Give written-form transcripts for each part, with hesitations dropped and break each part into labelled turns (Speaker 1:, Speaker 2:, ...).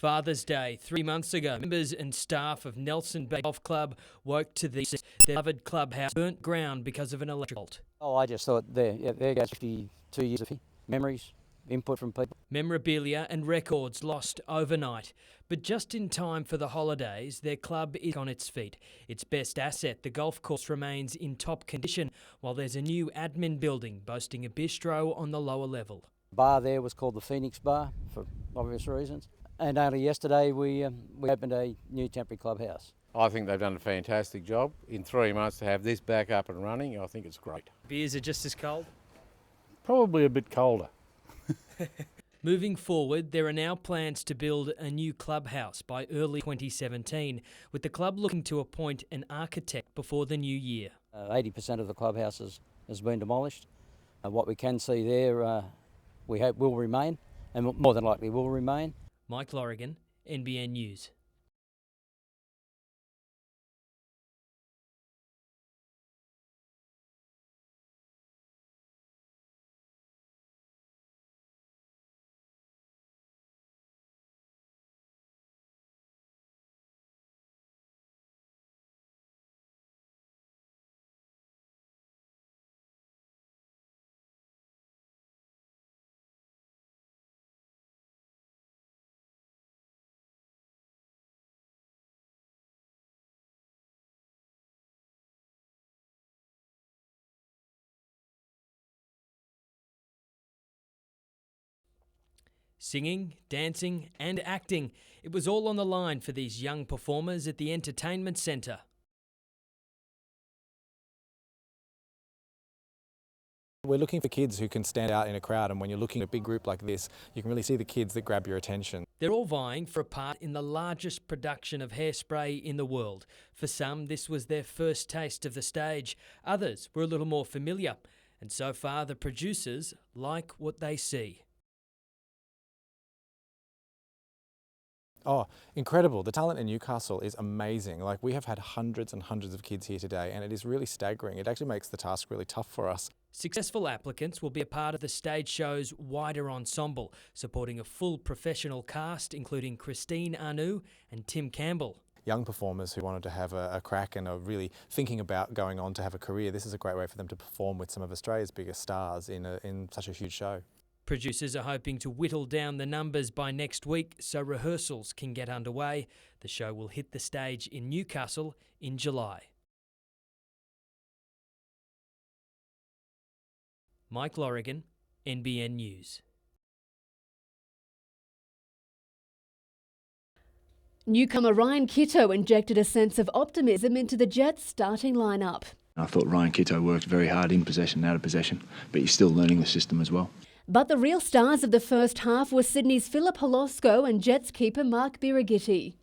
Speaker 1: Father's Day 3 months ago, members and staff of Nelson Bay Golf Club woke to their beloved clubhouse burnt ground because of an electrical fault.
Speaker 2: Oh, I just thought there goes 52 years of memories, input from people.
Speaker 1: Memorabilia and records lost overnight, but just in time for the holidays, their club is on its feet. Its best asset, the golf course, remains in top condition, while there's a new admin building boasting a bistro on the lower level.
Speaker 2: The bar there was called the Phoenix Bar for obvious reasons. And only yesterday we opened a new temporary clubhouse.
Speaker 3: I think they've done a fantastic job. In 3 months to have this back up and running, I think it's great.
Speaker 1: Beers are just as cold?
Speaker 4: Probably a bit colder.
Speaker 1: Moving forward, there are now plans to build a new clubhouse by early 2017, with the club looking to appoint an architect before the new year.
Speaker 2: 80% of the clubhouse has been demolished. What we can see there, we hope will remain, and more than likely will remain.
Speaker 1: Mike Lorrigan, NBN News. Singing, dancing and acting. It was all on the line for these young performers at the entertainment centre.
Speaker 5: We're looking for kids who can stand out in a crowd, and when you're looking at a big group like this, you can really see the kids that grab your attention.
Speaker 1: They're all vying for a part in the largest production of hairspray in the world. For some, this was their first taste of the stage. Others were a little more familiar. And so far, the producers like what they see.
Speaker 5: Oh, incredible. The talent in Newcastle is amazing. Like, we have had hundreds and hundreds of kids here today, and it is really staggering. It actually makes the task really tough for us.
Speaker 1: Successful applicants will be a part of the stage show's wider ensemble, supporting a full professional cast, including Christine Anu and Tim Campbell.
Speaker 5: Young performers who wanted to have a crack and are really thinking about going on to have a career, this is a great way for them to perform with some of Australia's biggest stars in such a huge show.
Speaker 1: Producers are hoping to whittle down the numbers by next week so rehearsals can get underway. The show will hit the stage in Newcastle in July. Mike Lorrigan, NBN News.
Speaker 6: Newcomer Ryan Kitto injected a sense of optimism into the Jets' starting lineup.
Speaker 7: I thought Ryan Kitto worked very hard in possession and out of possession, but he's still learning the system as well.
Speaker 6: But the real stars of the first half were Sydney's Philip Holosko and Jets keeper Mark Birighitti.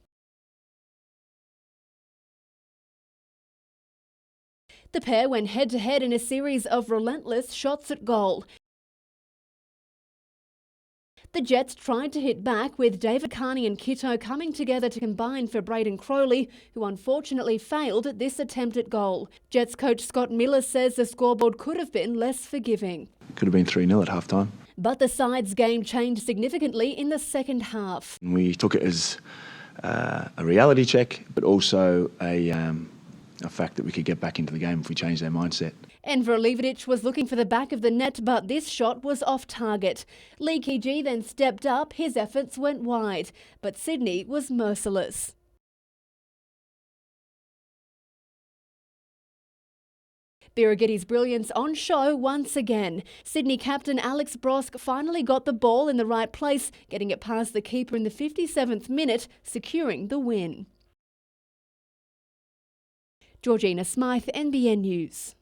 Speaker 6: The pair went head-to-head in a series of relentless shots at goal. The Jets tried to hit back, with David Carney and Kitto coming together to combine for Braden Crowley, who unfortunately failed at this attempt at goal. Jets coach Scott Miller says the scoreboard could have been less forgiving.
Speaker 7: It could have been 3-0 at half-time.
Speaker 6: But the side's game changed significantly in the second half.
Speaker 7: We took it as a reality check, but also a fact that we could get back into the game if we changed our mindset.
Speaker 6: Enver Livedic was looking for the back of the net, but this shot was off target. Lee Kee then stepped up, his efforts went wide, but Sydney was merciless. Birighitti's brilliance on show once again. Sydney captain Alex Brosk finally got the ball in the right place, getting it past the keeper in the 57th minute, securing the win. Georgina Smythe, NBN News.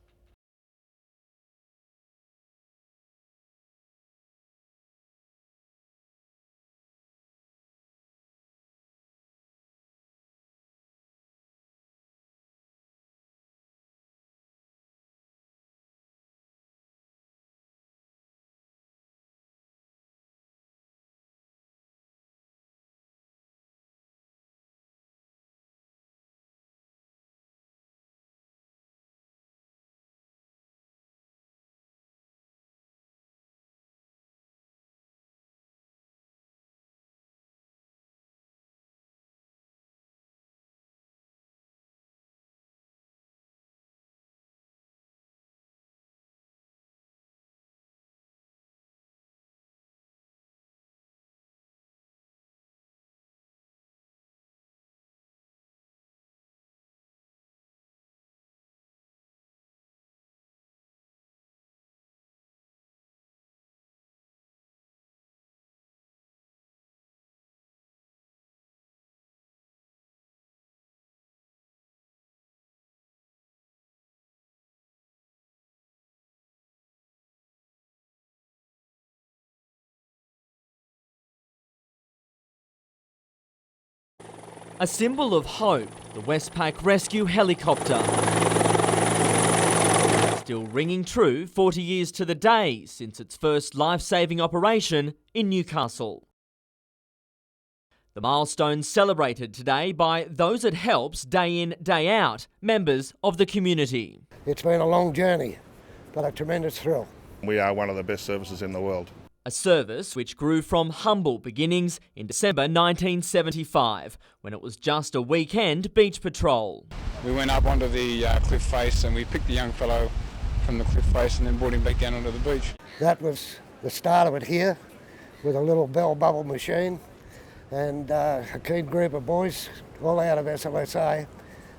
Speaker 8: A symbol of hope, the Westpac rescue helicopter. Still ringing true 40 years to the day since its first life-saving operation in Newcastle. The milestone celebrated today by those it helps day in, day out, members of the community.
Speaker 9: It's been a long journey, but a tremendous thrill.
Speaker 10: We are one of the best services in the world.
Speaker 8: A service which grew from humble beginnings in December 1975, when it was just a weekend beach patrol.
Speaker 11: We went up onto the cliff face and we picked the young fellow from the cliff face and then brought him back down onto the beach.
Speaker 9: That was the start of it here, with a little bell bubble machine and a keen group of boys, all out of SLSA,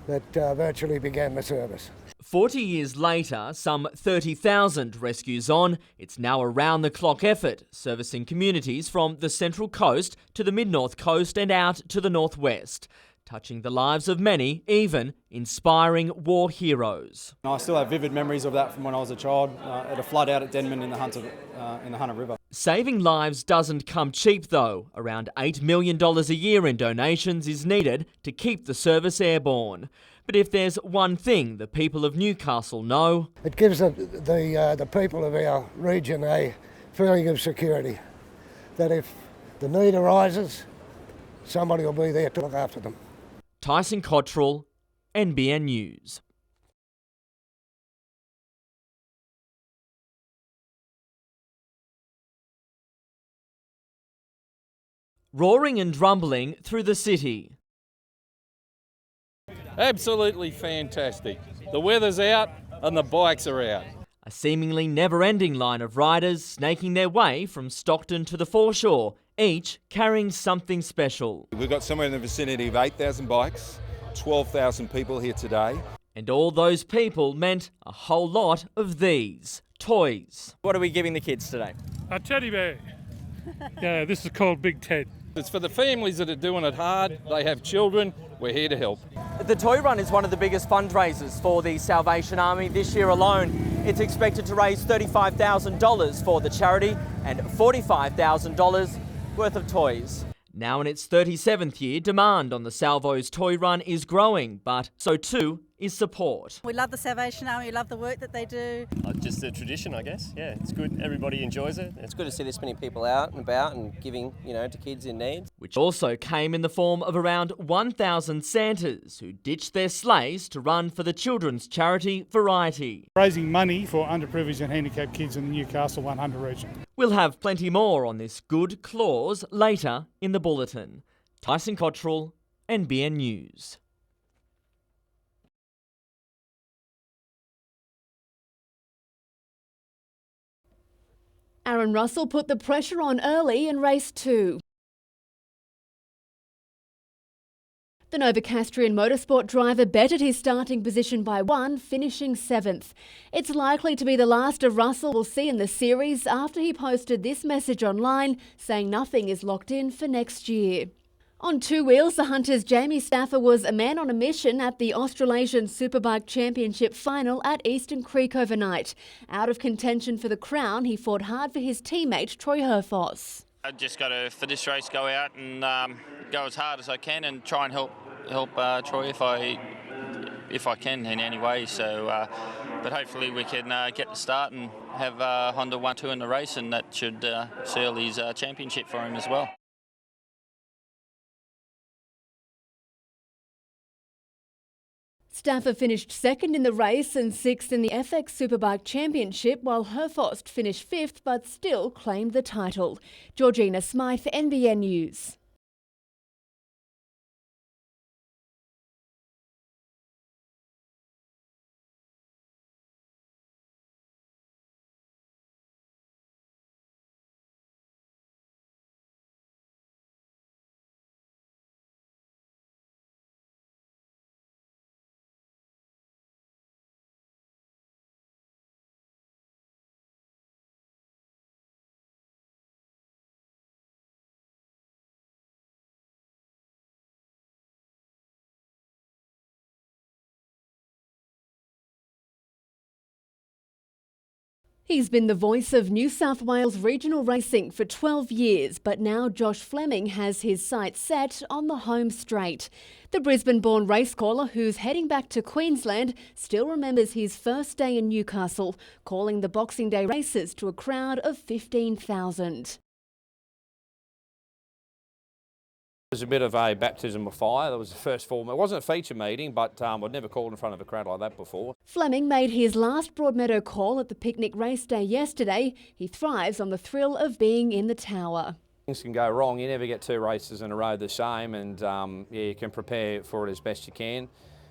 Speaker 9: that virtually began the service.
Speaker 8: 40 years later, some 30,000 rescues on, it's now a round-the-clock effort, servicing communities from the Central Coast to the Mid-North Coast and out to the Northwest, touching the lives of many, even inspiring war heroes.
Speaker 12: I still have vivid memories of that from when I was a child, at a flood out at Denman in the Hunter River.
Speaker 8: Saving lives doesn't come cheap though. Around $8 million a year in donations is needed to keep the service airborne. But if there's one thing the people of Newcastle know...
Speaker 9: It gives the people of our region a feeling of security, that if the need arises, somebody will be there to look after them.
Speaker 8: Tyson Cottrell, NBN News. Roaring and rumbling through the city.
Speaker 4: Absolutely fantastic. The weather's out and the bikes are out.
Speaker 8: A seemingly never-ending line of riders snaking their way from Stockton to the foreshore, each carrying something special.
Speaker 13: We've got somewhere in the vicinity of 8,000 bikes, 12,000 people here today.
Speaker 8: And all those people meant a whole lot of these toys.
Speaker 14: What are we giving the kids today?
Speaker 4: A teddy bear. Yeah, this is called Big Ted. It's for the families that are doing it hard. They have children. We're here to help.
Speaker 14: The toy run is one of the biggest fundraisers for the Salvation Army. This year alone, it's expected to raise $35,000 for the charity and $45,000 worth of toys. Now in its 37th year, demand on the Salvo's toy run is growing, but so too is support.
Speaker 15: We love the Salvation Army, we love the work that they do.
Speaker 16: Just a tradition, I guess. Yeah, it's good. Everybody enjoys it.
Speaker 17: It's good to see this many people out and about and giving, to kids in need.
Speaker 8: Which also came in the form of around 1,000 Santas who ditched their sleighs to run for the children's charity Variety.
Speaker 4: Raising money for underprivileged and handicapped kids in the Newcastle 100 region.
Speaker 8: We'll have plenty more on this good clause later in the bulletin. Tyson Cottrell, NBN News.
Speaker 6: Aaron Russell put the pressure on early in race 2. The Novocastrian motorsport driver bettered his starting position by 1, finishing 7th. It's likely to be the last of Russell we'll see in the series after he posted this message online saying nothing is locked in for next year. On two wheels, the Hunters' Jamie Stafford was a man on a mission at the Australasian Superbike Championship final at Eastern Creek overnight. Out of contention for the crown, he fought hard for his teammate Troy Herfoss.
Speaker 18: I just got to, for this race, go out and go as hard as I can and try and help Troy if I can in any way. So, but hopefully we can get the start and have Honda 1-2 in the race, and that should seal his championship for him as well.
Speaker 6: Stafford finished 2nd in the race and 6th in the FX Superbike Championship, while Herfost finished 5th but still claimed the title. Georgina Smythe, NBN News. He's been the voice of New South Wales regional racing for 12 years, but now Josh Fleming has his sights set on the home straight. The Brisbane-born racecaller, who's heading back to Queensland, still remembers his first day in Newcastle, calling the Boxing Day races to a crowd of 15,000.
Speaker 19: It was a bit of a baptism of fire. That was the first form. It wasn't a feature meeting, but I'd never called in front of a crowd like that before.
Speaker 6: Fleming made his last Broadmeadow call at the picnic race day yesterday. He thrives on the thrill of being in the tower.
Speaker 19: Things can go wrong. You never get two races in a row the same, and yeah, you can prepare for it as best you can.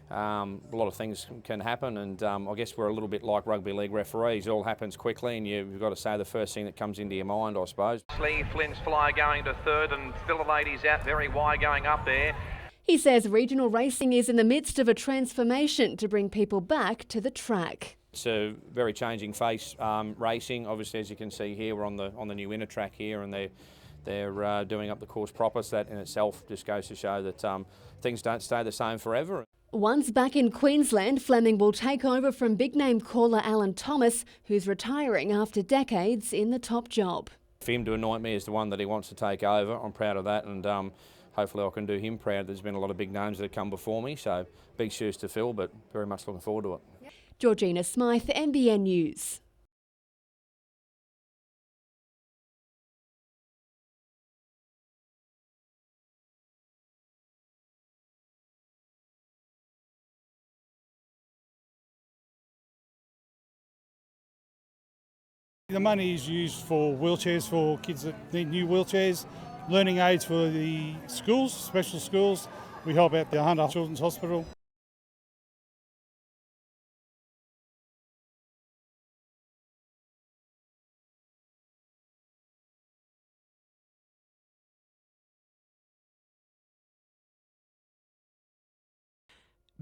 Speaker 19: A lot of things can happen, and I guess we're a little bit like rugby league referees. It all happens quickly, and you've got to say the first thing that comes into your mind, I suppose.
Speaker 20: Flynn's Flyer going to third, and still the ladies out very wide going up there.
Speaker 6: He says regional racing is in the midst of a transformation to bring people back to the track.
Speaker 19: It's a very changing face racing. Obviously, as you can see here, we're on the new inner track here, and they're doing up the course proper. So that in itself just goes to show that things don't stay the same forever.
Speaker 6: Once back in Queensland, Fleming will take over from big-name caller Alan Thomas, who's retiring after decades in the top job.
Speaker 19: For him to anoint me as the one that he wants to take over, I'm proud of that, and hopefully I can do him proud. There's been a lot of big names that have come before me, so big shoes to fill, but very much looking forward to it.
Speaker 6: Georgina Smythe, NBN News.
Speaker 21: The money is used for wheelchairs for kids that need new wheelchairs, learning aids for the schools, special schools. We help out the Hunter Children's Hospital.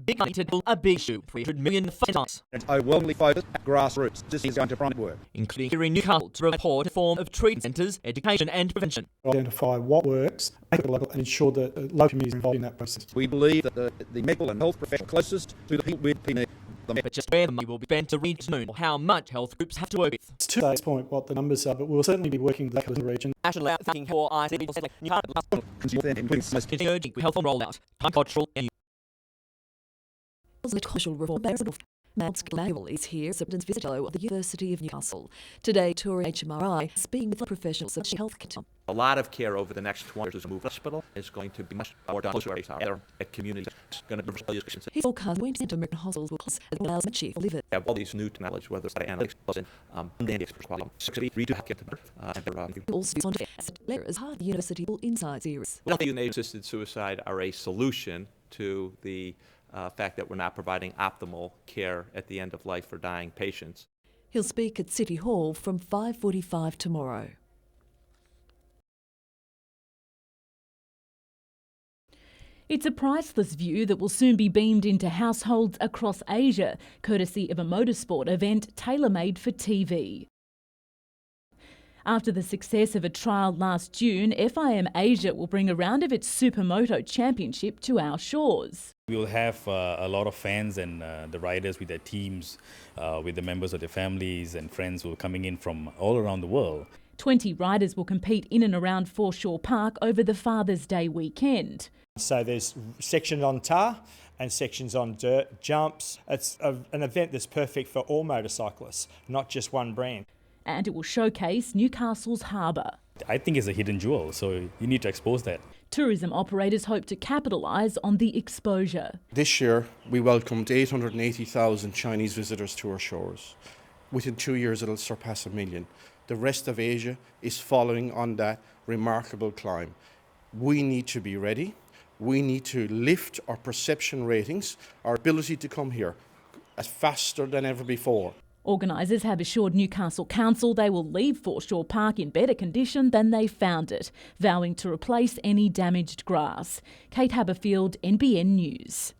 Speaker 8: Big money to build a big shoe, 300 million times.
Speaker 22: It's overwhelmingly focused at grassroots. This is going to front work.
Speaker 8: Including here in Newcastle to report a form of treatment centres, education and prevention.
Speaker 23: Identify what works at the level and ensure that local communities are involved in that process.
Speaker 22: We believe that the medical and health professional closest to the people with PNE.
Speaker 8: But just where the money will be spent to reach noon, or how much health groups have to work with.
Speaker 23: It's to this point what the numbers are, but we'll certainly be working with the region.
Speaker 8: National out thinking for ICB like Newcastle. Urging health on rollout. Time cultural and
Speaker 24: Social reform Mount Manuel is here, Substance Visitor of the University of Newcastle. Today, touring HMRI, speaking with professionals of health care.
Speaker 25: A lot of care over the next 20 years to move hospital is going to be much more done closer at communities. It's going to be
Speaker 24: He's forecast when Centre American hospitals will close as well as chief liver.
Speaker 25: We have all these new technologies, whether it's analytics, we do have to get to birth.
Speaker 24: Also, on as part of the University Inside series.
Speaker 25: We don't think assisted suicide are a solution to the fact that we're not providing optimal care at the end of life for dying patients.
Speaker 24: He'll speak at City Hall from 5:45 tomorrow.
Speaker 26: It's a priceless view that will soon be beamed into households across Asia, courtesy of a motorsport event tailor-made for TV. After the success of a trial last June, FIM Asia will bring a round of its Supermoto Championship to our shores.
Speaker 27: We will have a lot of fans and the riders with their teams, with the members of their families and friends who are coming in from all around the world.
Speaker 26: 20 riders will compete in and around Foreshore Park over the Father's Day weekend.
Speaker 28: So there's sections on tar and sections on dirt, jumps. It's an event that's perfect for all motorcyclists, not just one brand.
Speaker 26: And it will showcase Newcastle's harbour.
Speaker 27: I think it's a hidden jewel, so you need to expose that.
Speaker 26: Tourism operators hope to capitalise on the exposure.
Speaker 29: This year, we welcomed 880,000 Chinese visitors to our shores. Within 2 years, it'll surpass 1 million. The rest of Asia is following on that remarkable climb. We need to be ready. We need to lift our perception ratings, our ability to come here, faster than ever before.
Speaker 26: Organisers have assured Newcastle Council they will leave Foreshore Park in better condition than they found it, vowing to replace any damaged grass. Kate Haberfield, NBN News.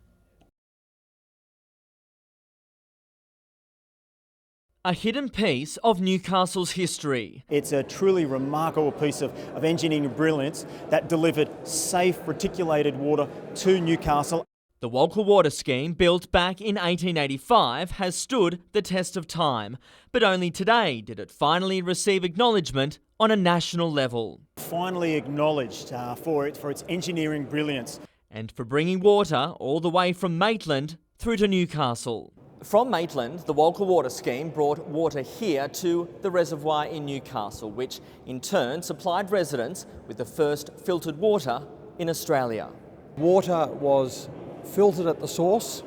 Speaker 8: A hidden piece of Newcastle's history.
Speaker 23: It's a truly remarkable piece of engineering brilliance that delivered safe, reticulated water to Newcastle.
Speaker 8: The Walker Water Scheme, built back in 1885, has stood the test of time, but only today did it finally receive acknowledgement on a national level.
Speaker 1: Finally acknowledged for its engineering brilliance.
Speaker 8: And for bringing water all the way from Maitland through to Newcastle.
Speaker 14: From Maitland, the Walker Water Scheme brought water here to the reservoir in Newcastle, which in turn supplied residents with the first filtered water in Australia.
Speaker 2: Water was filtered at the source.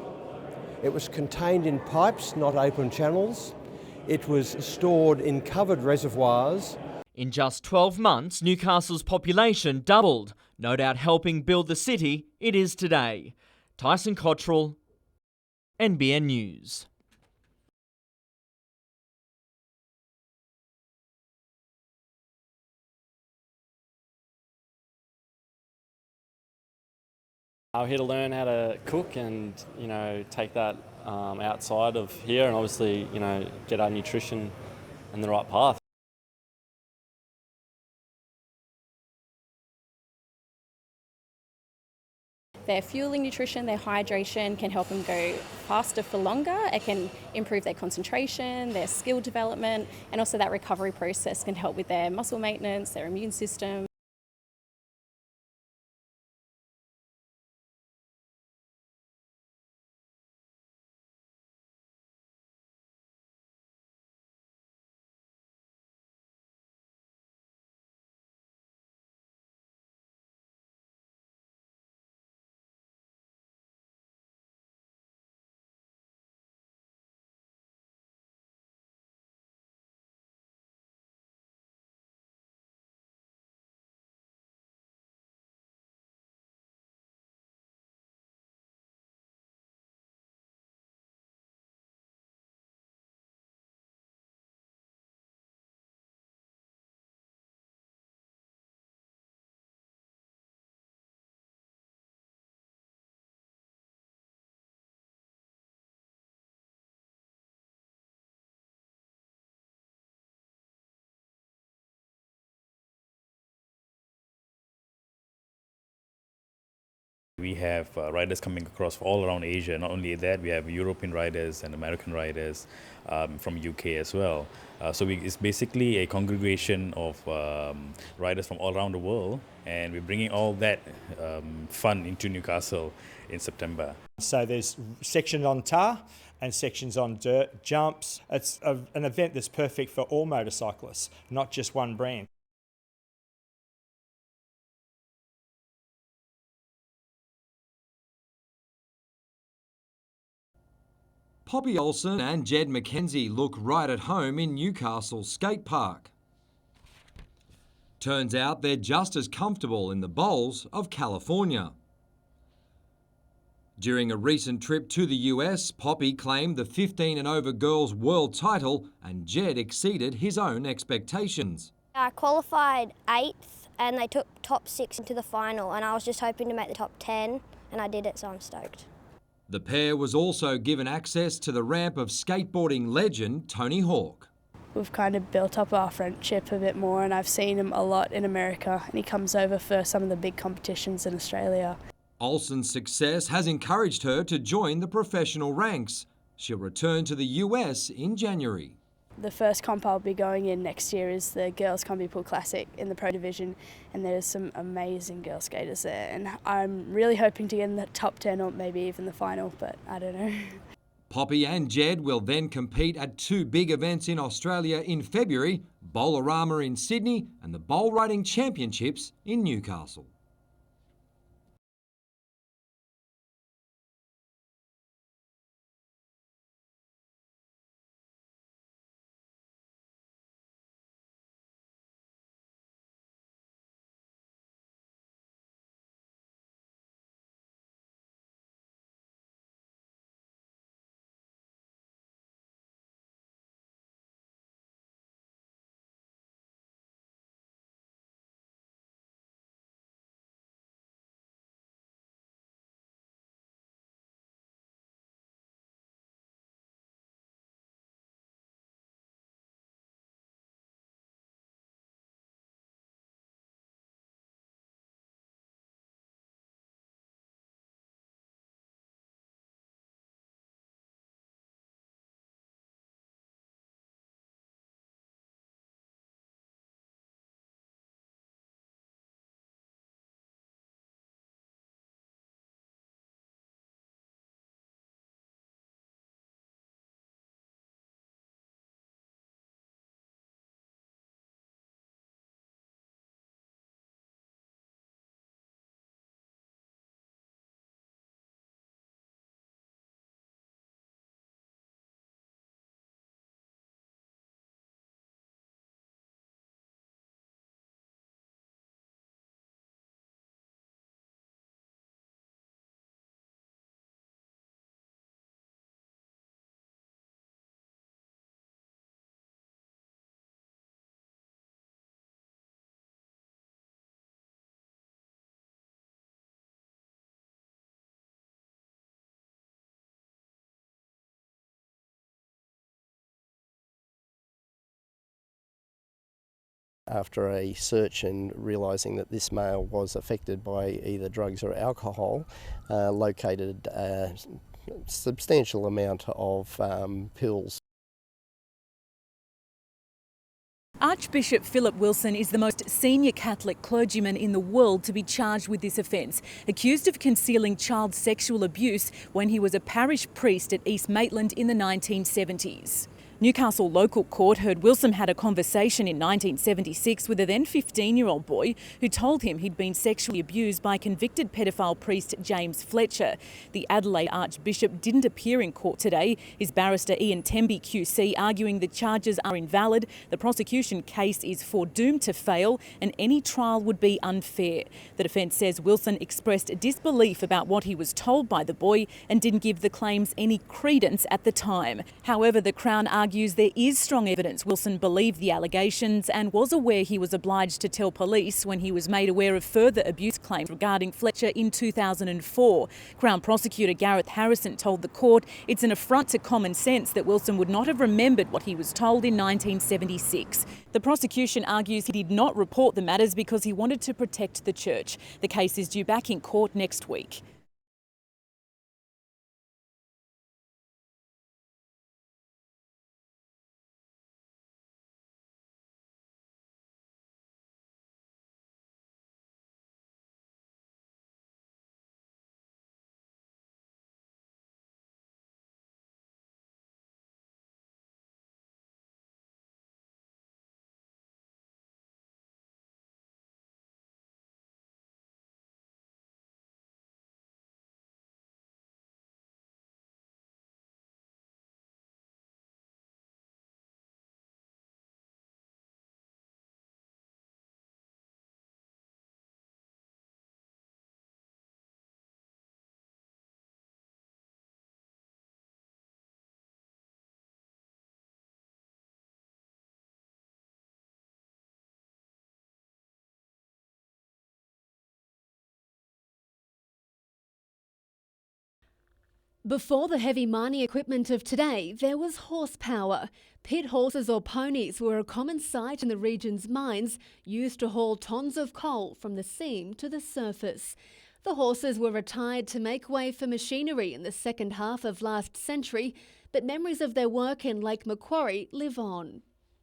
Speaker 2: It was contained in pipes, not open channels. It was stored in covered reservoirs.
Speaker 8: In just 12 months, Newcastle's population doubled, no doubt helping build the city it is today. Tyson Cottrell, NBN News.
Speaker 3: I'm here to learn how to cook and, take that outside of here and obviously, get our nutrition in the right path.
Speaker 5: Their fueling nutrition, their hydration can help them go faster for longer. It can improve their concentration, their skill development, and also that recovery process can help with their muscle maintenance, their immune system.
Speaker 27: We have riders coming across all around Asia. Not only that, we have European riders and American riders from UK as well. It's basically a congregation of riders from all around the world, and we're bringing all that fun into Newcastle in September.
Speaker 28: So there's sections on tar and sections on dirt, jumps. It's an event that's perfect for all motorcyclists, not just one brand.
Speaker 7: Poppy Olsen and Jed McKenzie look right at home in Newcastle Skate Park. Turns out they're just as comfortable in the bowls of California. During a recent trip to the US, Poppy claimed the 15 and over girls world title and Jed exceeded his own expectations.
Speaker 9: I qualified 8th and they took top 6 into the final, and I was just hoping to make the top 10 and I did it, so I'm stoked.
Speaker 7: The pair was also given access to the ramp of skateboarding legend Tony Hawk.
Speaker 10: We've kind of built up our friendship a bit more, and I've seen him a lot in America, and he comes over for some of the big competitions in Australia.
Speaker 7: Olsen's success has encouraged her to join the professional ranks. She'll return to the US in January.
Speaker 10: The first comp I'll be going in next year is the Girls Combi Pool Classic in the Pro Division, and there's some amazing girl skaters there, and I'm really hoping to get in the top 10 or maybe even the final, but I don't know.
Speaker 7: Poppy and Jed will then compete at 2 big events in Australia in February, Bowlerama in Sydney and the Bowl Riding Championships in Newcastle.
Speaker 4: After a search and realising that this male was affected by either drugs or alcohol, located a substantial amount of pills.
Speaker 26: Archbishop Philip Wilson is the most senior Catholic clergyman in the world to be charged with this offence, accused of concealing child sexual abuse when he was a parish priest at East Maitland in the 1970s. Newcastle local court heard Wilson had a conversation in 1976 with a then 15-year-old boy who told him he'd been sexually abused by convicted pedophile priest James Fletcher. The Adelaide Archbishop didn't appear in court today. His barrister Ian Temby QC arguing the charges are invalid, the prosecution case is foredoomed to fail and any trial would be unfair. The defence says Wilson expressed disbelief about what he was told by the boy and didn't give the claims any credence at the time. However, the Crown argues there is strong evidence Wilson believed the allegations and was aware he was obliged to tell police when he was made aware of further abuse claims regarding Fletcher in 2004. Crown Prosecutor Gareth Harrison told the court it's an affront to common sense that Wilson would not have remembered what he was told in 1976. The prosecution argues he did not report the matters because he wanted to protect the church. The case is due back in court next week. Before the heavy mining equipment of today, there was horsepower. Pit horses or ponies were a common sight in the region's mines, used to haul tons of coal from the seam to the surface. The horses were retired to make way for machinery in the second half of last century, but memories of their work in Lake Macquarie live on.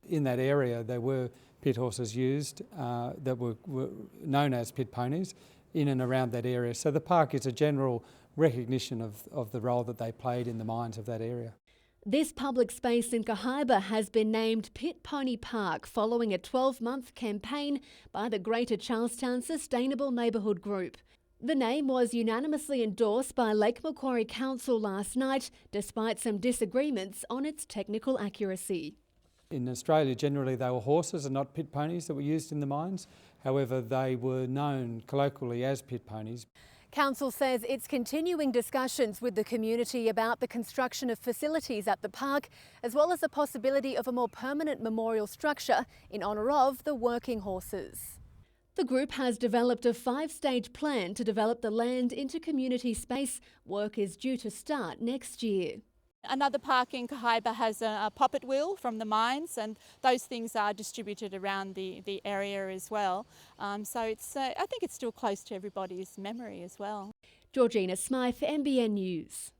Speaker 11: In that area, there were pit horses used that were known as pit ponies in and around that area. So the park is a general recognition of the role that they played in the mines of that area.
Speaker 6: This public space in Cahaiba has been named Pit Pony Park following a 12-month campaign by the Greater Charlestown Sustainable Neighbourhood Group. The name was unanimously endorsed by Lake Macquarie Council last night, despite some disagreements on its technical accuracy.
Speaker 11: In Australia, generally they were horses and not pit ponies that were used in the mines. However, they were known colloquially as pit ponies.
Speaker 6: Council says it's continuing discussions with the community about the construction of facilities at the park, as well as the possibility of a more permanent memorial structure in honour of the working horses. The group has developed a 5-stage plan to develop the land into community space. Work is due to start next year.
Speaker 12: Another park in Cahaiba has a poppet wheel from the mines, and those things are distributed around the area as well. So it's, I think it's still close to everybody's memory as well.
Speaker 6: Georgina Smythe, NBN News.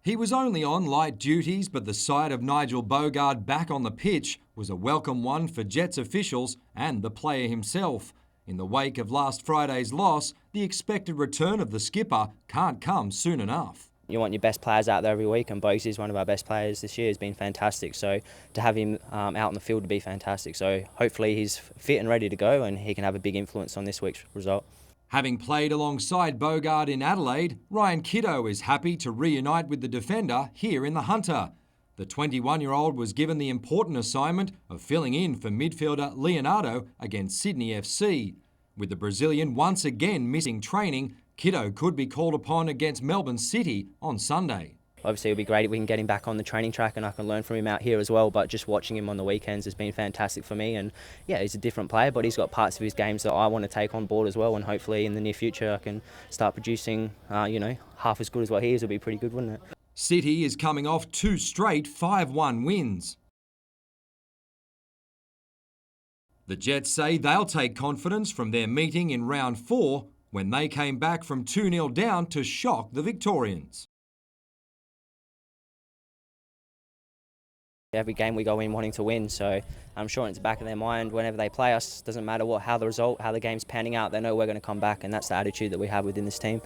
Speaker 7: He was only on light duties, but the sight of Nigel Bogard back on the pitch was a welcome one for Jets officials and the player himself. In the wake of last Friday's loss, the expected return of the skipper can't come soon enough.
Speaker 13: You want your best players out there every week, and Bogues is one of our best players this year. Has been fantastic. So to have him out on the field would be fantastic. So hopefully he's fit and ready to go, and he can have a big influence on this week's result.
Speaker 7: Having played alongside Bogard in Adelaide, Ryan Kitto is happy to reunite with the defender here in the Hunter. The 21-year-old was given the important assignment of filling in for midfielder Leonardo against Sydney FC. With the Brazilian once again missing training, Kitto could be called upon against Melbourne City on Sunday.
Speaker 13: Obviously, it would be great if we can get him back on the training track and I can learn from him out here as well, but just watching him on the weekends has been fantastic for me. And yeah, he's a different player, but he's got parts of his games that I want to take on board as well, and hopefully in the near future I can start producing, half as good as what he is. Would be pretty good, wouldn't it?
Speaker 7: City is coming off 2 straight 5-1 wins. The Jets say they'll take confidence from their meeting in round 4 when they came back from 2-0 down to shock the Victorians.
Speaker 13: Every game we go in wanting to win, so I'm sure it's the back of their mind whenever they play us. Doesn't matter how the game's panning out, they know we're going to come back, and that's the attitude that we have within this team.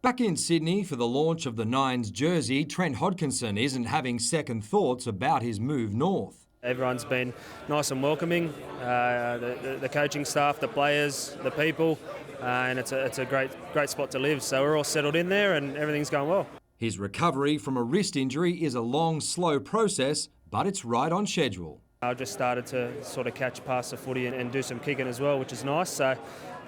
Speaker 7: Back in Sydney for the launch of the Nines jersey, Trent Hodkinson isn't having second thoughts about his move north.
Speaker 15: Everyone's been nice and welcoming, the coaching staff, the players, the people, and it's a great spot to live. So we're all settled in there and everything's going well.
Speaker 7: His recovery from a wrist injury is a long, slow process, but it's right on schedule.
Speaker 15: I've just started to sort of catch past the footy and do some kicking as well, which is nice. So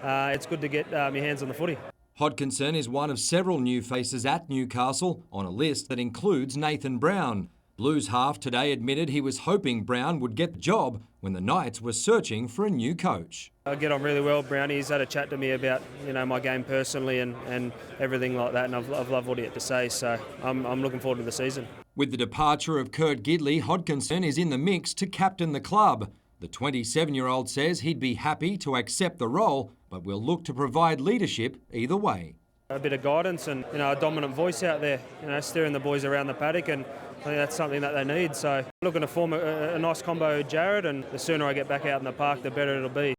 Speaker 15: it's good to get my hands on the footy.
Speaker 7: Hodkinson is one of several new faces at Newcastle on a list that includes Nathan Brown. Blues half today admitted he was hoping Brown would get the job when the Knights were searching for a new coach.
Speaker 15: I get on really well, Brownie. He's had a chat to me about my game personally and everything like that, and I've loved what he had to say, so I'm looking forward to the season.
Speaker 7: With the departure of Kurt Gidley, Hodkinson is in the mix to captain the club. The 27-year-old says he'd be happy to accept the role, but will look to provide leadership either way.
Speaker 15: A bit of guidance and a dominant voice out there, steering the boys around the paddock, and I think that's something that they need. So looking to form a nice combo with Jared, and the sooner I get back out in the park, the better it'll be.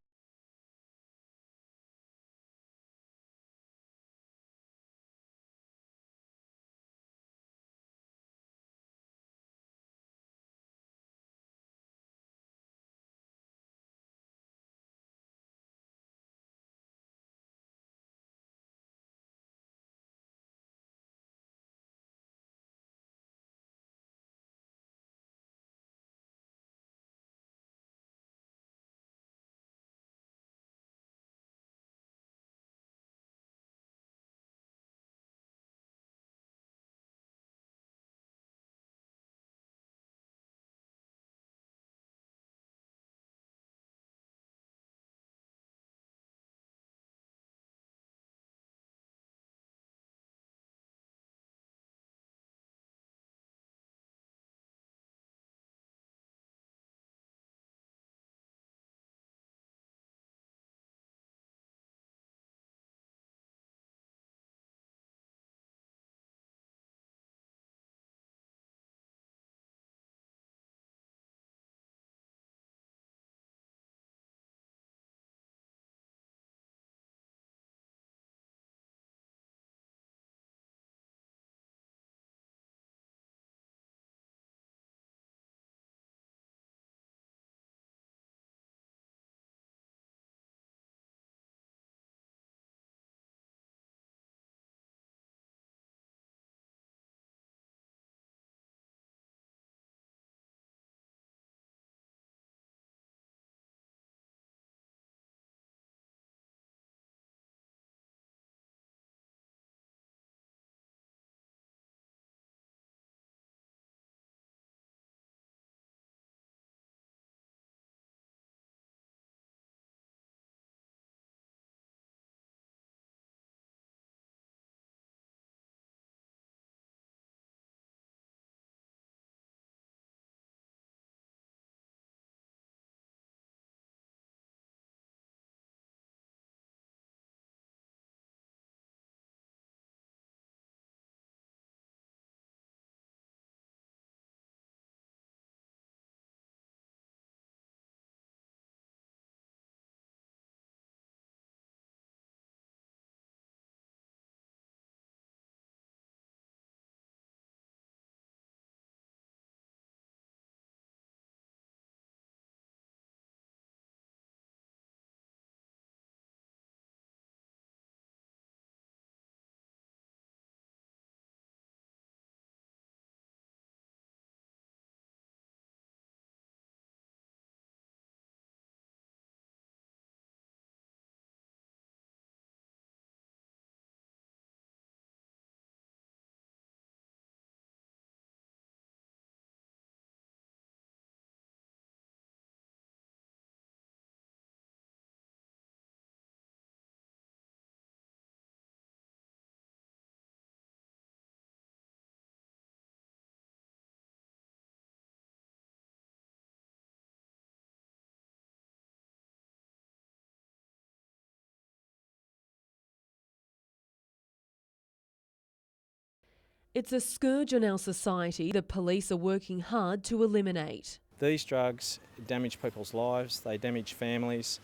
Speaker 16: It's a scourge on our society that police are working hard to eliminate.
Speaker 17: These drugs damage people's lives, they damage families,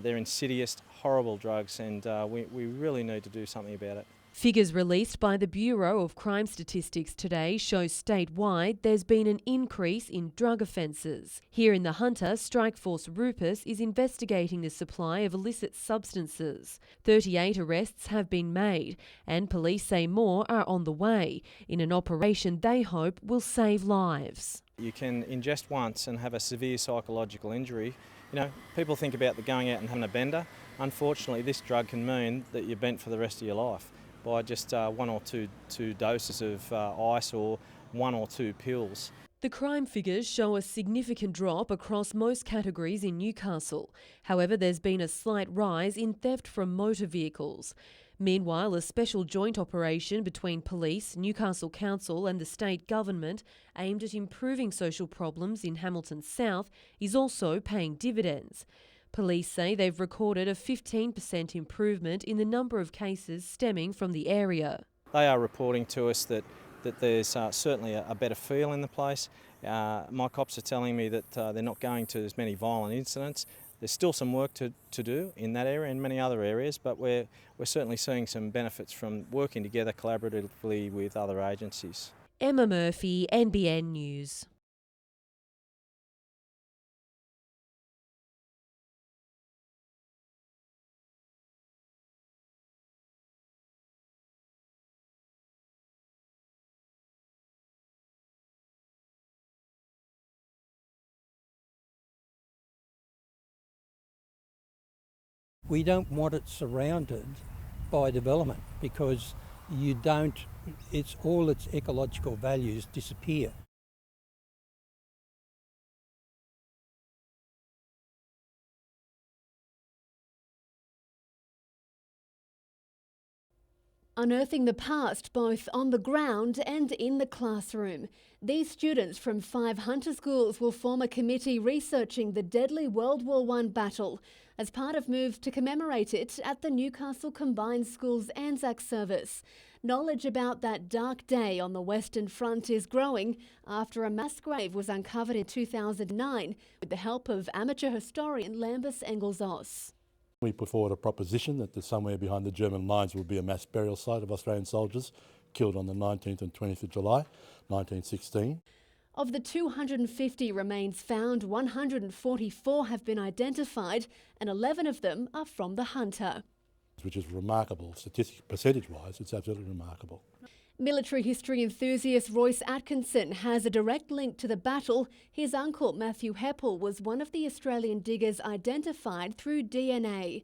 Speaker 17: they're insidious, horrible drugs, and we really need to do something about it.
Speaker 16: Figures released by the Bureau of Crime Statistics today show statewide there's been an increase in drug offences. Here in the Hunter, Strikeforce Rupus is investigating the supply of illicit substances. 38 arrests have been made, and police say more are on the way, in an operation they hope will save lives.
Speaker 17: You can ingest once and have a severe psychological injury. You know, people think about going out and having a bender. Unfortunately, this drug can mean that you're bent for the rest of your life by just one or two doses of ice or one or two pills.
Speaker 16: The crime figures show a significant drop across most categories in Newcastle. However, there's been a slight rise in theft from motor vehicles. Meanwhile, a special joint operation between police, Newcastle Council and the state government aimed at improving social problems in Hamilton South is also paying dividends. Police say they've recorded a 15% improvement in the number of cases stemming from the area.
Speaker 17: They are reporting to us that there's certainly a better feel in the place. My cops are telling me that they're not going to as many violent incidents. There's still some work to do in that area and many other areas, but we're certainly seeing some benefits from working together collaboratively with other agencies.
Speaker 16: Emma Murphy, NBN News.
Speaker 18: We don't want it surrounded by development because all its ecological values disappear.
Speaker 6: Unearthing the past both on the ground and in the classroom. These students from 5 Hunter schools will form a committee researching the deadly World War I battle as part of moves to commemorate it at the Newcastle Combined Schools Anzac service. Knowledge about that dark day on the Western Front is growing after a mass grave was uncovered in 2009 with the help of amateur historian Lambus Engels-Oss.
Speaker 19: We put forward a proposition that somewhere behind the German lines would be a mass burial site of Australian soldiers killed on the 19th and 20th of July 1916.
Speaker 6: Of the 250 remains found, 144 have been identified and 11 of them are from the Hunter.
Speaker 19: Which is remarkable, percentage-wise, it's absolutely remarkable.
Speaker 6: Military history enthusiast Royce Atkinson has a direct link to the battle. His uncle, Matthew Heppel, was one of the Australian diggers identified through DNA.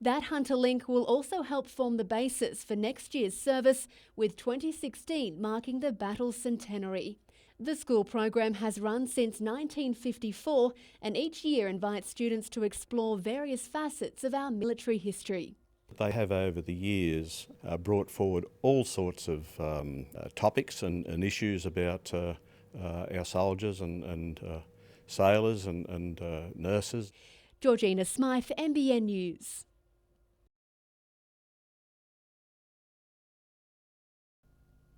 Speaker 6: That Hunter link will also help form the basis for next year's service, with 2016 marking the battle's centenary. The school program has run since 1954 and each year invites students to explore various facets of our military history.
Speaker 20: They have over the years brought forward all sorts of topics and issues about our soldiers and sailors and nurses.
Speaker 6: Georgina Smythe, NBN News.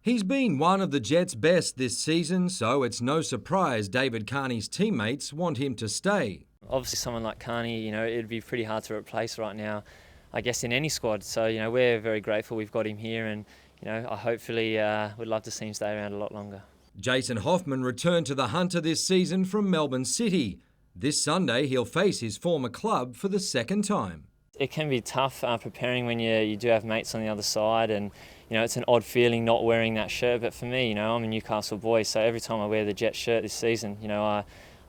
Speaker 7: He's been one of the Jets' best this season, so it's no surprise David Carney's teammates want him to stay.
Speaker 21: Obviously someone like Carney, it'd be pretty hard to replace right now, I guess, in any squad. So, we're very grateful we've got him here and, I hopefully would love to see him stay around a lot longer.
Speaker 7: Jason Hoffman returned to the Hunter this season from Melbourne City. This Sunday he'll face his former club for the second time.
Speaker 21: It can be tough preparing when you do have mates on the other side and, it's an odd feeling not wearing that shirt. But for me, I'm a Newcastle boy, so every time I wear the Jet shirt this season, I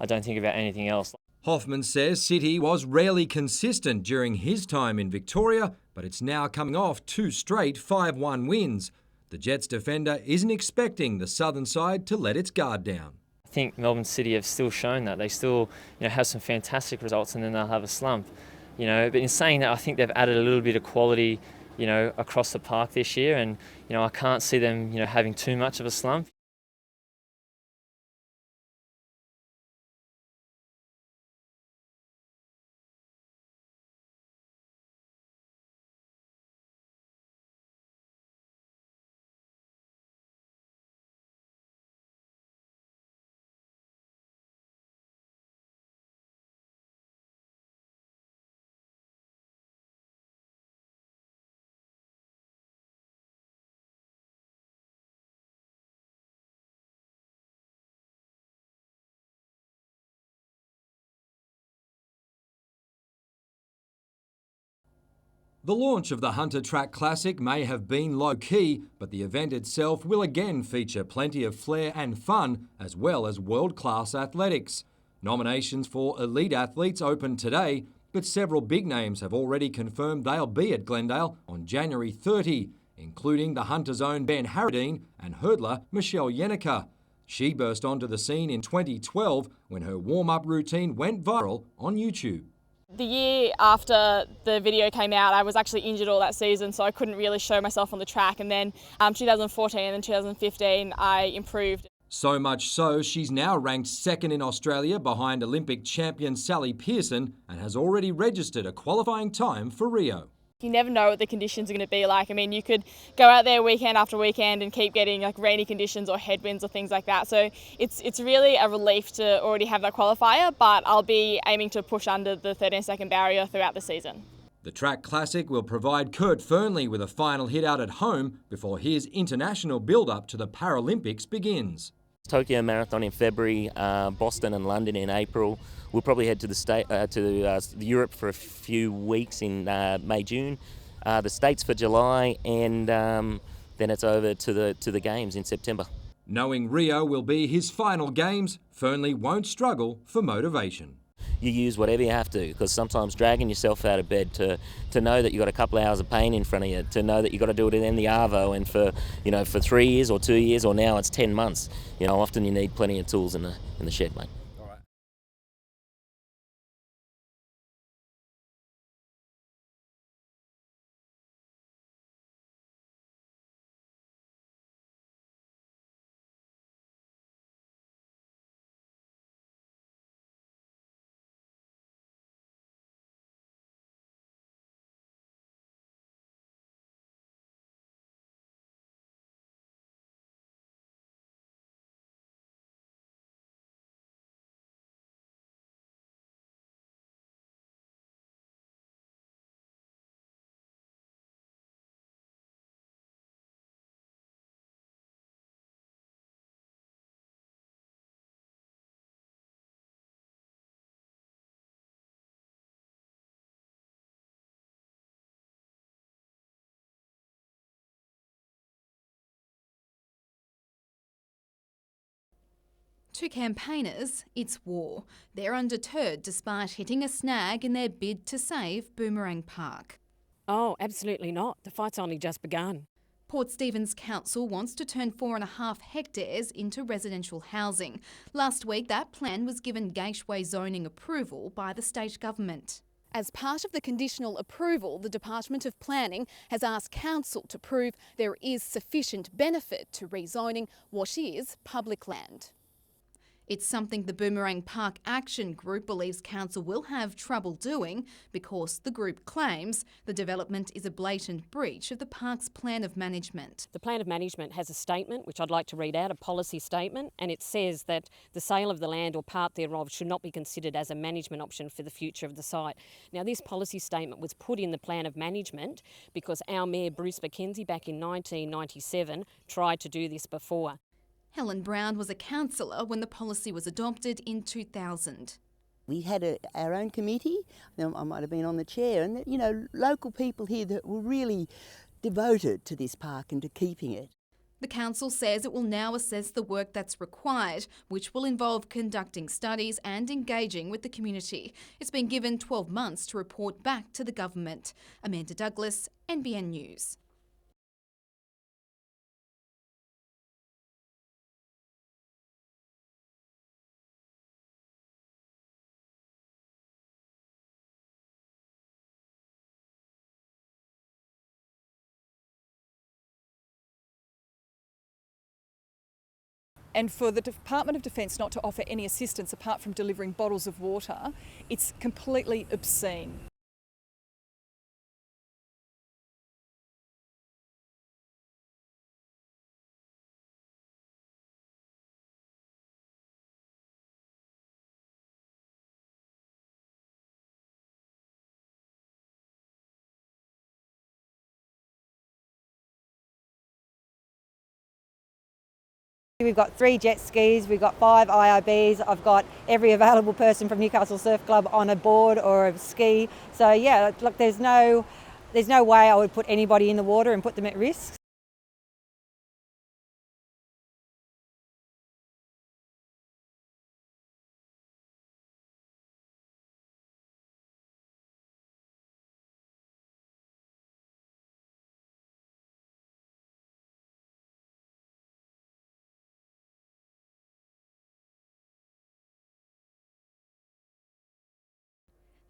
Speaker 21: don't think about anything else.
Speaker 7: Hoffman says City was rarely consistent during his time in Victoria, but it's now coming off 2 straight 5-1 wins. The Jets defender isn't expecting the southern side to let its guard down.
Speaker 21: I think Melbourne City have still shown that. They still have some fantastic results and then they'll have a slump. But in saying that, I think they've added a little bit of quality, across the park this year, and I can't see them, having too much of a slump.
Speaker 7: The launch of the Hunter Track Classic may have been low-key, but the event itself will again feature plenty of flair and fun, as well as world-class athletics. Nominations for elite athletes open today, but several big names have already confirmed they'll be at Glendale on January 30, including the Hunter's own Ben Harradine and hurdler Michelle Yenneker. She burst onto the scene in 2012 when her warm-up routine went viral on YouTube.
Speaker 1: The year after the video came out, I was actually injured all that season, so I couldn't really show myself on the track. And then 2014 and then 2015, I improved.
Speaker 7: So much so, she's now ranked second in Australia behind Olympic champion Sally Pearson and has already registered a qualifying time for Rio.
Speaker 1: You never know what the conditions are going to be like. I mean, you could go out there weekend after weekend and keep getting like rainy conditions or headwinds or things like that. So it's really a relief to already have that qualifier, but I'll be aiming to push under the 13-second barrier throughout the season.
Speaker 7: The Track Classic will provide Kurt Fernley with a final hit out at home before his international build-up to the Paralympics begins.
Speaker 2: Tokyo Marathon in February, Boston and London in April. We'll probably head to Europe for a few weeks in May, June. The States for July, and then it's over to the Games in September.
Speaker 7: Knowing Rio will be his final Games, Fernley won't struggle for motivation.
Speaker 2: You use whatever you have to, because sometimes dragging yourself out of bed to know that you've got a couple of hours of pain in front of you, to know that you've got to do it in the Arvo, and for 3 years or 2 years, or now it's 10 months. Often you need plenty of tools in the shed, mate.
Speaker 8: To campaigners, it's war. They're undeterred despite hitting a snag in their bid to save Boomerang Park.
Speaker 14: Oh, absolutely not. The fight's only just begun.
Speaker 8: Port Stephens Council wants to turn 4.5 hectares into residential housing. Last week, that plan was given gateway zoning approval by the state government.
Speaker 22: As part of the conditional approval, the Department of Planning has asked Council to prove there is sufficient benefit to rezoning what is public land.
Speaker 8: It's something the Boomerang Park Action Group believes Council will have trouble doing because the group claims the development is a blatant breach of the park's plan of management.
Speaker 14: The plan of management has a statement, which I'd like to read out, a policy statement, and it says that the sale of the land or part thereof should not be considered as a management option for the future of the site. Now, this policy statement was put in the plan of management because our Mayor Bruce McKenzie back in 1997 tried to do this before.
Speaker 8: Helen Brown was a councillor when the policy was adopted in 2000.
Speaker 23: We had our own committee. I might have been on the chair, and local people here that were really devoted to this park and to keeping it.
Speaker 8: The council says it will now assess the work that's required, which will involve conducting studies and engaging with the community. It's been given 12 months to report back to the government. Amanda Douglas, NBN News.
Speaker 24: And for the Department of Defence not to offer any assistance apart from delivering bottles of water, it's completely obscene.
Speaker 25: We've got 3 jet skis, we've got 5 IRBs, I've got every available person from Newcastle Surf Club on a board or a ski. So yeah, look, there's no There's no way I would put anybody in the water and put them at risk.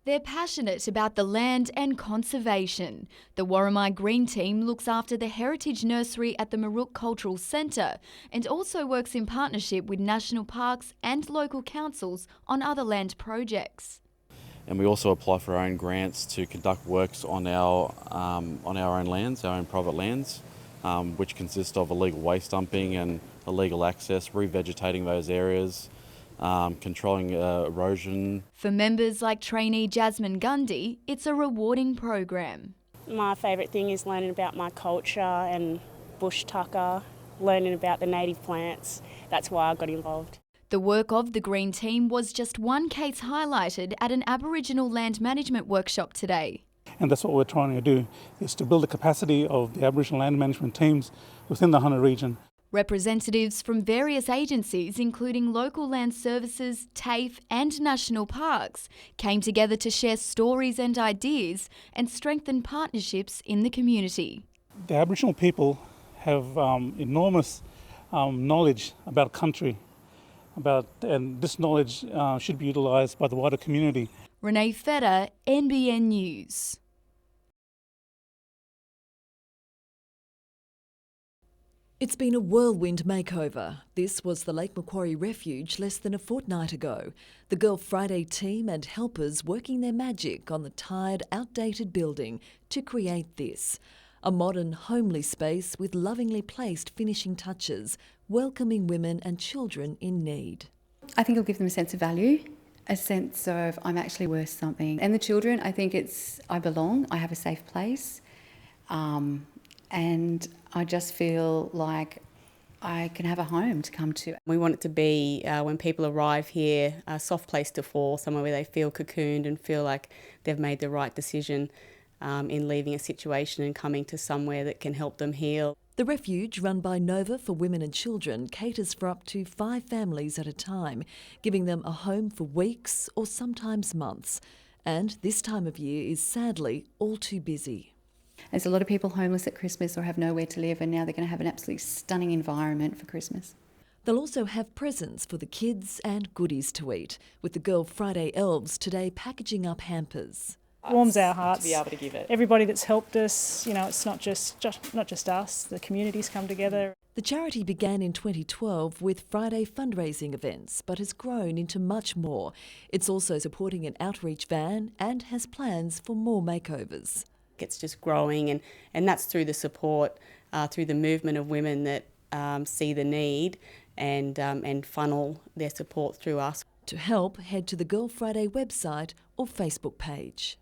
Speaker 3: They're passionate about the land and conservation. The Warramai Green Team looks after the heritage nursery at the Marook Cultural Centre and also works in partnership with national parks and local councils on other land projects.
Speaker 4: And we also apply for our own grants to conduct works on our own lands, our own private lands, which consist of illegal waste dumping and illegal access, revegetating those areas, controlling erosion.
Speaker 3: For members like trainee Jasmine Gundy, it's a rewarding program.
Speaker 5: My favourite thing is learning about my culture and bush tucker, learning about the native plants. That's why I got involved.
Speaker 3: The work of the Green Team was just one case highlighted at an Aboriginal land management workshop today.
Speaker 9: And that's what we're trying to do, is to build the capacity of the Aboriginal land management teams within the Hunter region.
Speaker 3: Representatives from various agencies, including Local Land Services, TAFE and National Parks, came together to share stories and ideas and strengthen partnerships in the community.
Speaker 9: The Aboriginal people have enormous knowledge about country, and this knowledge should be utilised by the wider community.
Speaker 3: Renee Feder, NBN News.
Speaker 10: It's been a whirlwind makeover. This was the Lake Macquarie Refuge less than a fortnight ago. The Girl Friday team and helpers working their magic on the tired, outdated building to create this. A modern, homely space with lovingly placed finishing touches, welcoming women and children in need.
Speaker 26: I think it'll give them a sense of value, a sense of I'm actually worth something. And the children, I think it's I belong, I have a safe place. And I just feel like I can have a home to come to.
Speaker 27: We want it to be, when people arrive here, a soft place to fall, somewhere where they feel cocooned and feel like they've made the right decision in leaving a situation and coming to somewhere that can help them heal.
Speaker 10: The refuge, run by Nova for Women and Children, caters for up to 5 families at a time, giving them a home for weeks or sometimes months. And this time of year is sadly all too busy.
Speaker 26: There's a lot of people homeless at Christmas or have nowhere to live, and now they're going to have an absolutely stunning environment for Christmas.
Speaker 10: They'll also have presents for the kids and goodies to eat, with the Girl Friday elves today packaging up hampers.
Speaker 28: It warms our hearts
Speaker 27: to be able to give it.
Speaker 28: Everybody that's helped us, it's not just us, the community's come together.
Speaker 10: The charity began in 2012 with Friday fundraising events, but has grown into much more. It's also supporting an outreach van and has plans for more makeovers.
Speaker 27: It's just growing, and that's through the support, through the movement of women that see the need and funnel their support through us.
Speaker 10: To help, head to the Girl Friday website or Facebook page.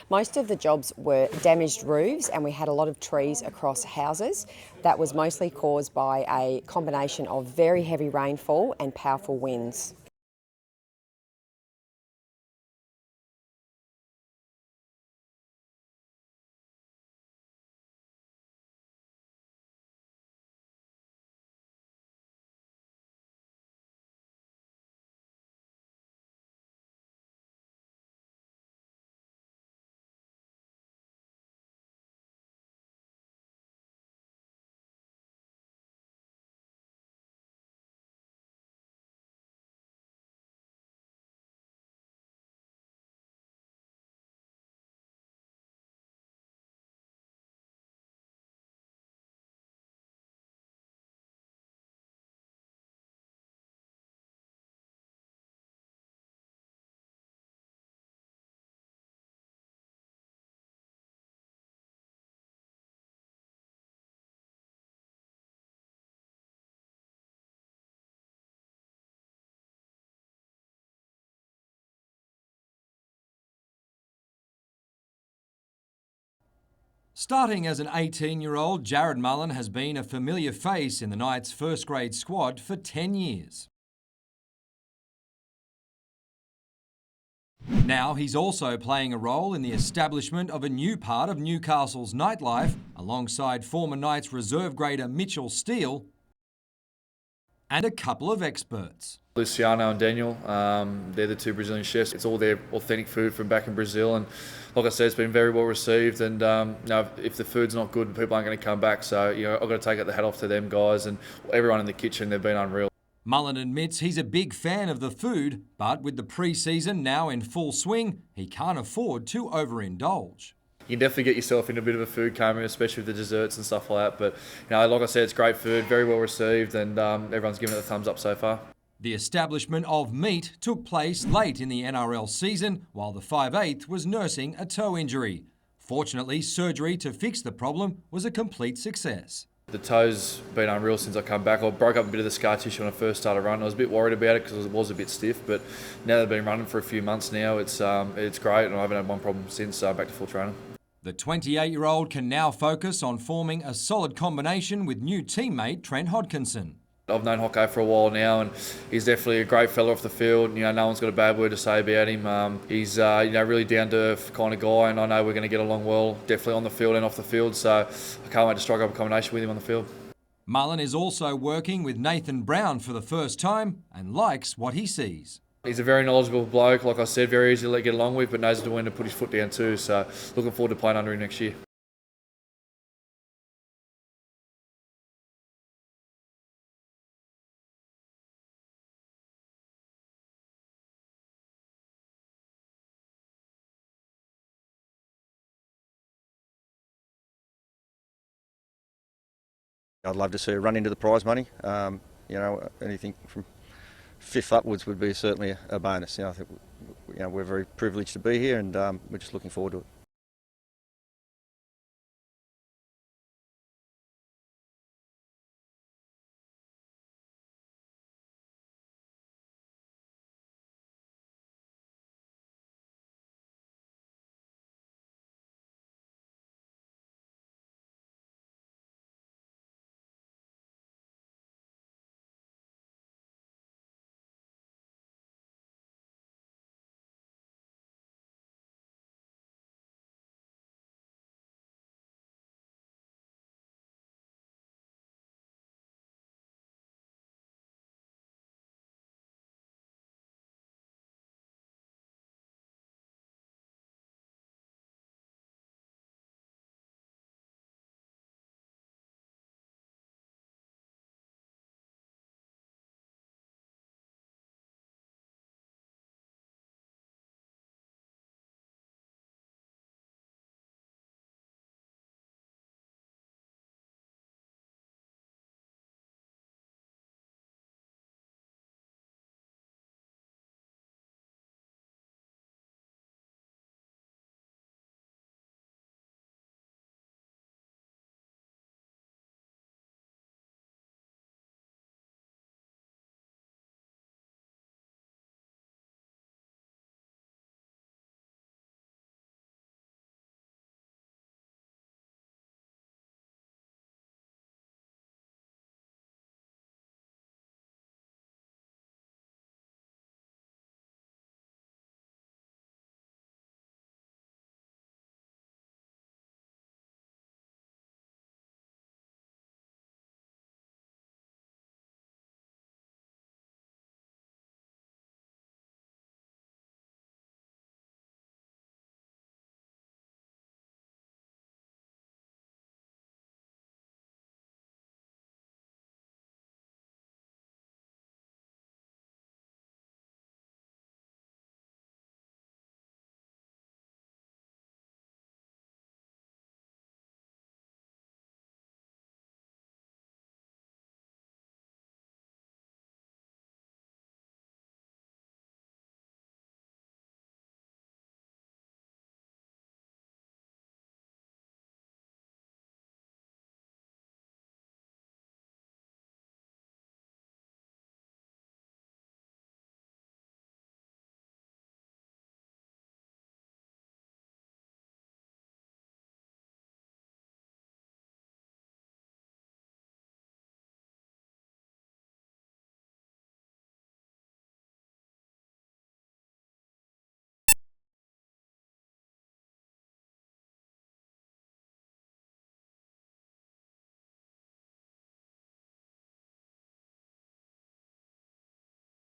Speaker 29: Most of the jobs were damaged roofs, and we had a lot of trees across houses. That was mostly caused by a combination of very heavy rainfall and powerful winds.
Speaker 7: Starting as an 18-year-old, Jared Mullen has been a familiar face in the Knights' first grade squad for 10 years. Now he's also playing a role in the establishment of a new part of Newcastle's nightlife, alongside former Knights reserve grader Mitchell Steele and a couple of experts.
Speaker 11: Luciano and Daniel, they're the two Brazilian chefs. It's all their authentic food from back in Brazil, and like I said, it's been very well received. And if the food's not good, people aren't going to come back. So I've got to take the hat off to them guys and everyone in the kitchen. They've been unreal.
Speaker 7: Mullen admits he's a big fan of the food, but with the pre-season now in full swing, he can't afford to overindulge.
Speaker 11: You can definitely get yourself in a bit of a food coma, especially with the desserts and stuff like that. But like I said, it's great food, very well received, and everyone's given it a thumbs up so far.
Speaker 7: The establishment of meat took place late in the NRL season, while the 5/8 was nursing a toe injury. Fortunately, surgery to fix the problem was a complete success.
Speaker 11: The toe's been unreal since I come back. I broke up a bit of the scar tissue when I first started running. I was a bit worried about it because it was a bit stiff, but now they've been running for a few months now, it's great, and I haven't had one problem since, back to full training.
Speaker 7: The 28-year-old can now focus on forming a solid combination with new teammate Trent Hodkinson.
Speaker 11: I've known Hocko for a while now, and he's definitely a great fella off the field. No one's got a bad word to say about him. He's really down-to-earth kind of guy, and I know we're going to get along well, definitely on the field and off the field. So I can't wait to strike up a combination with him on the field.
Speaker 7: Mullen is also working with Nathan Brown for the first time and likes what he sees.
Speaker 11: He's a very knowledgeable bloke, like I said, very easy to get along with, but knows when to put his foot down too. So looking forward to playing under him next year.
Speaker 12: I'd love to see her run into the prize money. Anything from 5th upwards would be certainly a bonus. I think we're very privileged to be here, and we're just looking forward to it.